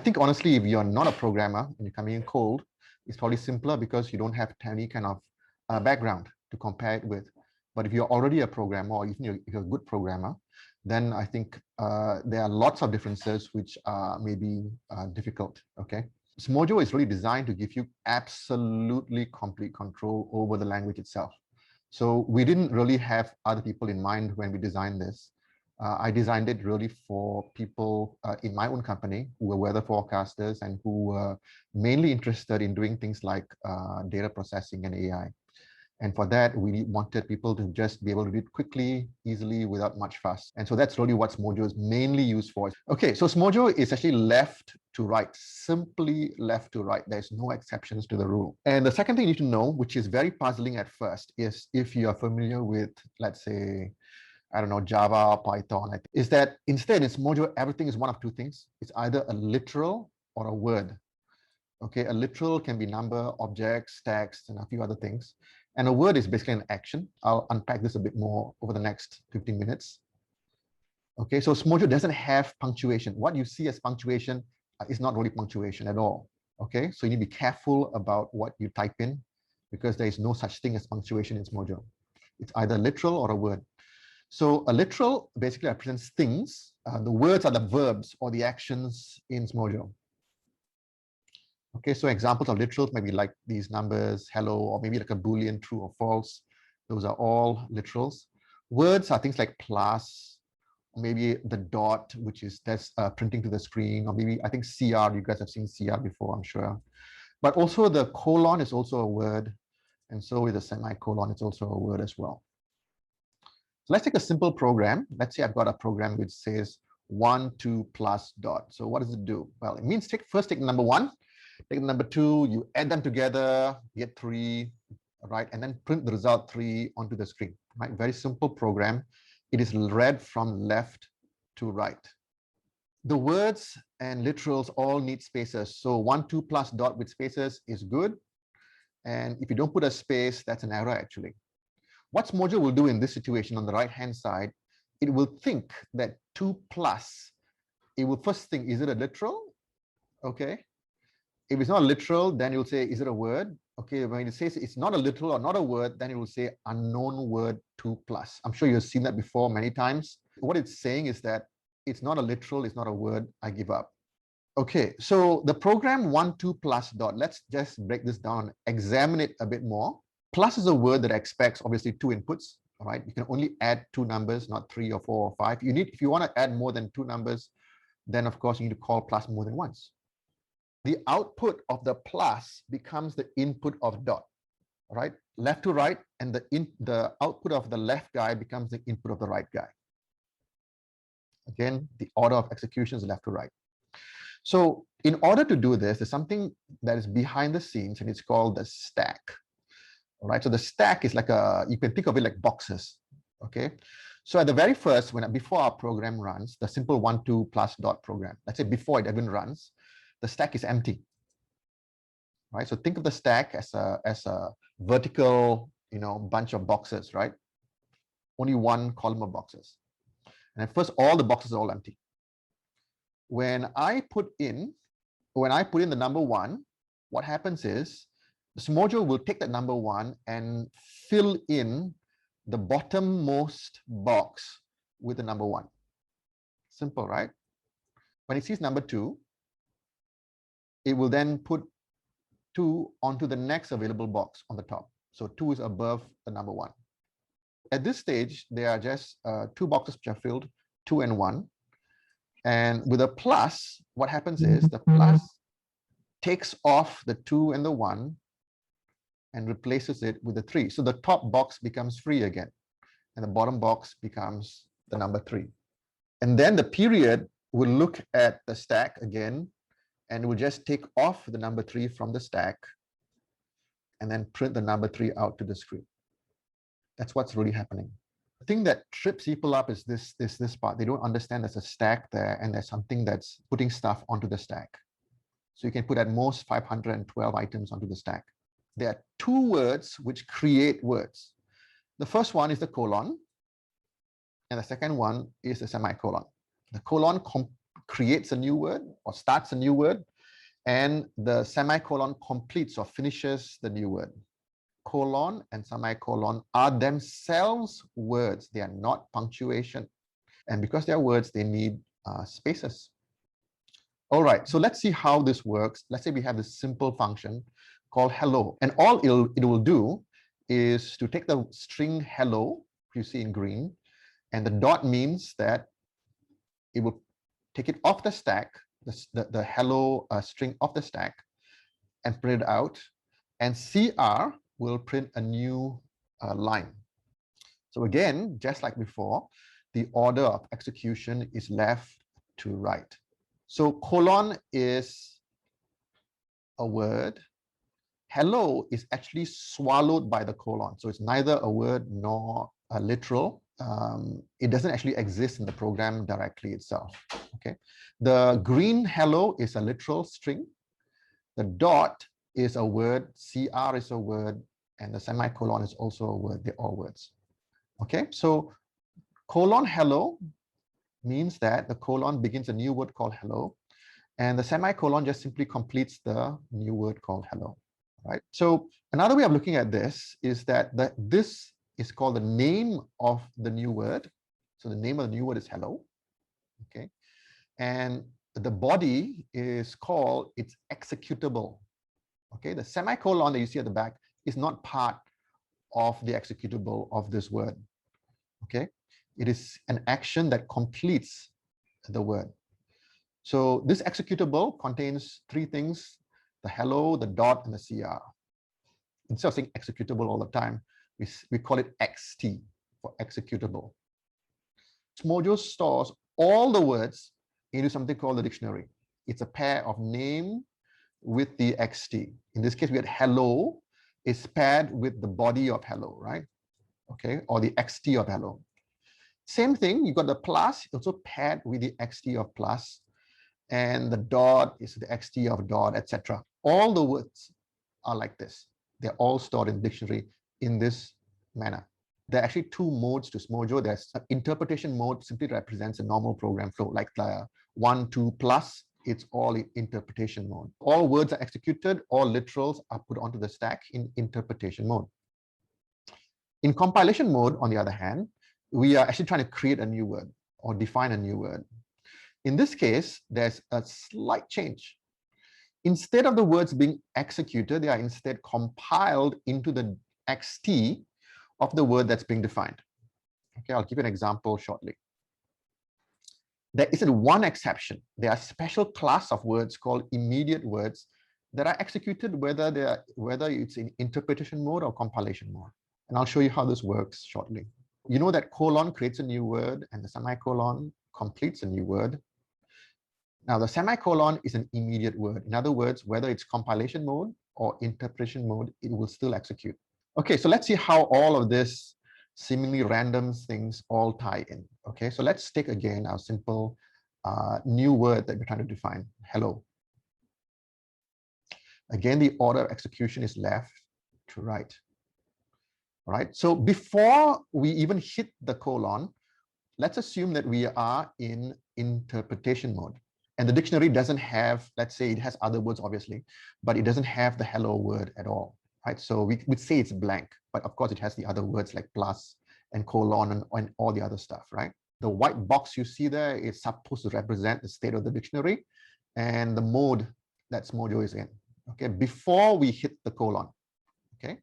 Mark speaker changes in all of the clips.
Speaker 1: think honestly, if you're not a programmer and you're coming in cold, it's probably simpler because you don't have any kind of background to compare it with. But if you're already a programmer, or even if you're a good programmer, then I think there are lots of differences which are maybe difficult. Okay. Smojo is really designed to give you absolutely complete control over the language itself. So we didn't really have other people in mind when we designed this. I designed it really for people in my own company who were weather forecasters and who were mainly interested in doing things like data processing and AI. And for that, we wanted people to just be able to do it quickly, easily, without much fuss. And so that's really what Smojo is mainly used for. Okay, so Smojo is actually left to right, simply left to right. There's no exceptions to the rule. And the second thing you need to know, which is very puzzling at first, is if you are familiar with, let's say, I don't know, Java or Python, is that instead in Smojo, everything is one of two things. It's either a literal or a word. Okay, a literal can be number, objects, text, and a few other things. And a word is basically an action. I'll unpack this a bit more over the next 15 minutes. Okay, so Smojo doesn't have punctuation. What you see as punctuation is not really punctuation at all. Okay, so you need to be careful about what you type in because there is no such thing as punctuation in Smojo. It's either literal or a word. So a literal basically represents things. The words are the verbs or the actions in Smojo. Okay, so examples of literals maybe like these numbers, hello, or maybe like a Boolean, true or false. Those are all literals. Words are things like plus, or maybe the dot, which is that's printing to the screen, or maybe I think CR, you guys have seen CR before, I'm sure. But also the colon is also a word. And so is a semicolon, it's also a word as well. So let's take a simple program. Let's say I've got a program which says 1, 2 plus dot. So what does it do? Well, it means first take number 1, take number 2, you add them together, get 3, right? And then print the result 3 onto the screen, right? Very simple program. It is read from left to right. The words and literals all need spaces. So 1, 2 plus dot with spaces is good. And if you don't put a space, that's an error actually. What Mojo will do in this situation on the right-hand side, it will think that 2 plus, it will first think, is it a literal? Okay. If it's not literal, then you'll say, is it a word? Okay, when it says it's not a literal or not a word, then it will say unknown word 2 plus. I'm sure you've seen that before many times. What it's saying is that it's not a literal, it's not a word, I give up. Okay, so the program 1, 2 plus dot, let's just break this down, examine it a bit more. Plus is a word that expects obviously 2 inputs. All right, you can only add 2 numbers, not 3 or 4 or 5. If you want to add more than 2 numbers, then of course you need to call plus more than once. The output of the plus becomes the input of dot. All right, left to right, and the output of the left guy becomes the input of the right guy. Again, the order of execution is left to right. So in order to do this, there's something that is behind the scenes, and it's called the stack. All right, so the stack is like you can think of it like boxes. Okay, so at the very first, before our program runs, the simple 1, 2 plus dot program, let's say before it even runs, the stack is empty. Right, so think of the stack as a vertical, bunch of boxes, right? Only one column of boxes, and at first all the boxes are all empty. When I put in the number 1, what happens is Smojo will take that number 1 and fill in the bottommost box with the number 1. Simple, right? When it sees number 2, it will then put 2 onto the next available box on the top. So 2 is above the number 1. At this stage, there are just 2 boxes which are filled, 2 and 1. And with a plus, what happens is the plus takes off the 2 and the 1 and replaces it with the 3. So the top box becomes free again, and the bottom box becomes the number 3. And then the period will look at the stack again, and will just take off the number 3 from the stack, and then print the number 3 out to the screen. That's what's really happening. The thing that trips people up is this part. They don't understand there's a stack there, and there's something that's putting stuff onto the stack. So you can put at most 512 items onto the stack. There are 2 words which create words. The first one is the colon, and the second one is the semicolon. The colon creates a new word or starts a new word, and the semicolon completes or finishes the new word. Colon and semicolon are themselves words. They are not punctuation. And because they are words, they need spaces. All right, so let's see how this works. Let's say we have this simple function called hello. And all it will do is to take the string hello, you see in green, and the dot means that it will take it off the stack, the hello string off the stack, and print it out. And CR will print a new line. So again, just like before, the order of execution is left to right. So colon is a word. Hello is actually swallowed by the colon. So it's neither a word nor a literal. It doesn't actually exist in the program directly itself. Okay. The green hello is a literal string. The dot is a word. CR is a word. And the semicolon is also a word. They're all words. Okay. So colon hello means that the colon begins a new word called hello. And the semicolon just simply completes the new word called hello. Right. So another way of looking at this is that this is called the name of the new word. So the name of the new word is hello. Okay. And the body is called its executable. Okay. The semicolon that you see at the back is not part of the executable of this word. Okay. It is an action that completes the word. So this executable contains three things: the hello, the dot, and the CR. Instead of saying executable all the time, we call it XT for executable. Smojo stores all the words into something called the dictionary. It's a pair of name with the XT. In this case, we had hello is paired with the body of hello, right? Okay, or the XT of hello. Same thing, you got the plus, also paired with the XT of plus, and the dot is the XT of dot, etc. All the words are like this. They're all stored in the dictionary in this manner. There are actually two modes to Smojo. There's an interpretation mode, simply represents a normal program flow, like the 1, 2 plus, it's all in interpretation mode. All words are executed, all literals are put onto the stack in interpretation mode. In compilation mode, on the other hand, we are actually trying to create a new word or define a new word. In this case, there's a slight change. Instead of the words being executed, they are instead compiled into the XT of the word that's being defined. Okay, I'll give you an example shortly. There isn't one exception. There are a special class of words called immediate words that are executed whether it's in interpretation mode or compilation mode. And I'll show you how this works shortly. You know that colon creates a new word and the semicolon completes a new word. Now, the semicolon is an immediate word. In other words, whether it's compilation mode or interpretation mode, it will still execute. Okay, so let's see how all of this seemingly random things all tie in. Okay, so let's take again our simple new word that we're trying to define, hello. Again, the order of execution is left to right. All right, so before we even hit the colon, let's assume that we are in interpretation mode. And the dictionary doesn't have, let's say it has other words, obviously, but it doesn't have the hello word at all, right? So we would say it's blank, but of course it has the other words like plus and colon and all the other stuff, right? The white box you see there is supposed to represent the state of the dictionary and the mode that Smojo is in, okay, before we hit the colon, okay?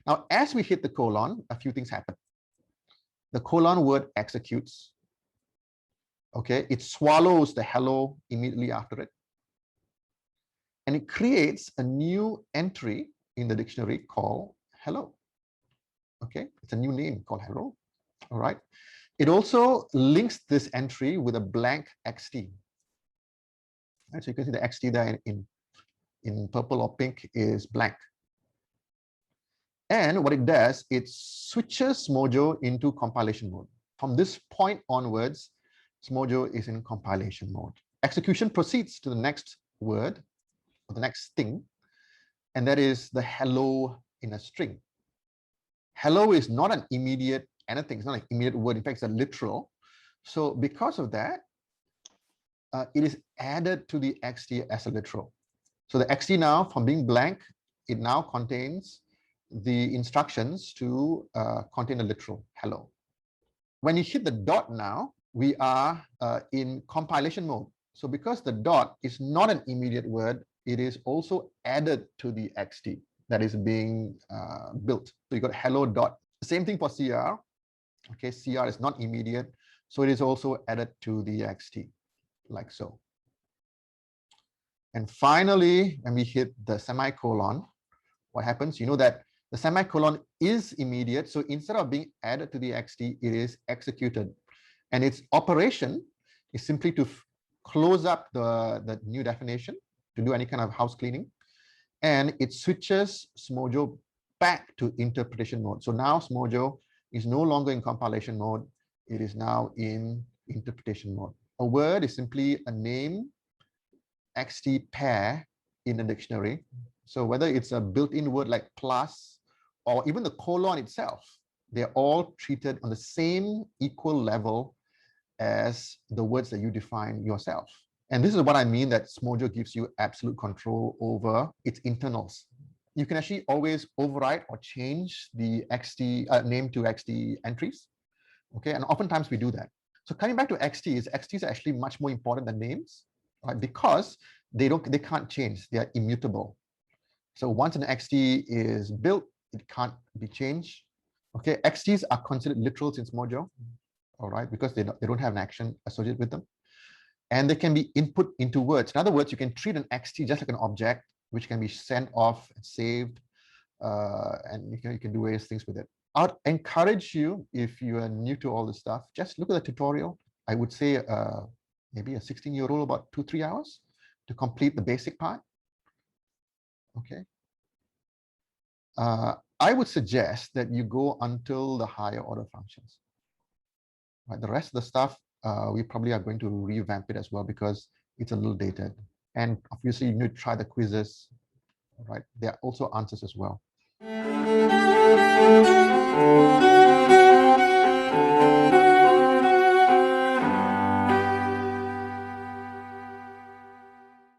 Speaker 1: Now, as we hit the colon, a few things happen. The colon word executes. Okay, it swallows the hello immediately after it. And it creates a new entry in the dictionary called hello. Okay, it's a new name called hello. All right. It also links this entry with a blank XT. Right, so you can see the XT there in purple or pink is blank. And what it does, it switches Mojo into compilation mode. From this point onwards, Smojo is in compilation mode. Execution proceeds to the next word, or the next thing, and that is the hello in a string. Hello is not an immediate anything, it's not an immediate word, in fact, it's a literal. So because of that, it is added to the XT as a literal. So the XT now, from being blank, it now contains the instructions to contain a literal hello. When you hit the dot now, we are in compilation mode. So because the dot is not an immediate word, it is also added to the XT that is being built. So you got hello dot. Same thing for CR. Okay, CR is not immediate, so it is also added to the XT, like so. And finally, when we hit the semicolon, what happens? You know that the semicolon is immediate, so instead of being added to the XT, it is executed. And its operation is simply to close up the new definition, to do any kind of house cleaning, and it switches Smojo back to interpretation mode. So now Smojo is no longer in compilation mode, it is now in interpretation mode. A word is simply a name XT pair in a dictionary. So whether it's a built-in word like plus or even the colon itself, they're all treated on the same equal level as the words that you define yourself. And this is what I mean that Smojo gives you absolute control over its internals. You can actually always override or change the XT name to XT entries. Okay, and oftentimes we do that. So coming back to XTs, XTs are actually much more important than names, right? Because they can't change, they are immutable. So once an XT is built, it can't be changed. Okay, XTs are considered literals in Smojo, all right, because they don't have an action associated with them. And they can be input into words. In other words, you can treat an XT just like an object, which can be sent off and saved, and you can do various things with it. I'd encourage you, if you are new to all this stuff, just look at the tutorial. I would say maybe a 16-year-old about 2-3 hours to complete the basic part. Okay. I would suggest that you go until the higher order functions. Right, the rest of the stuff, we probably are going to revamp it as well because it's a little dated. And obviously, you need to try the quizzes. Right, there are also answers as well.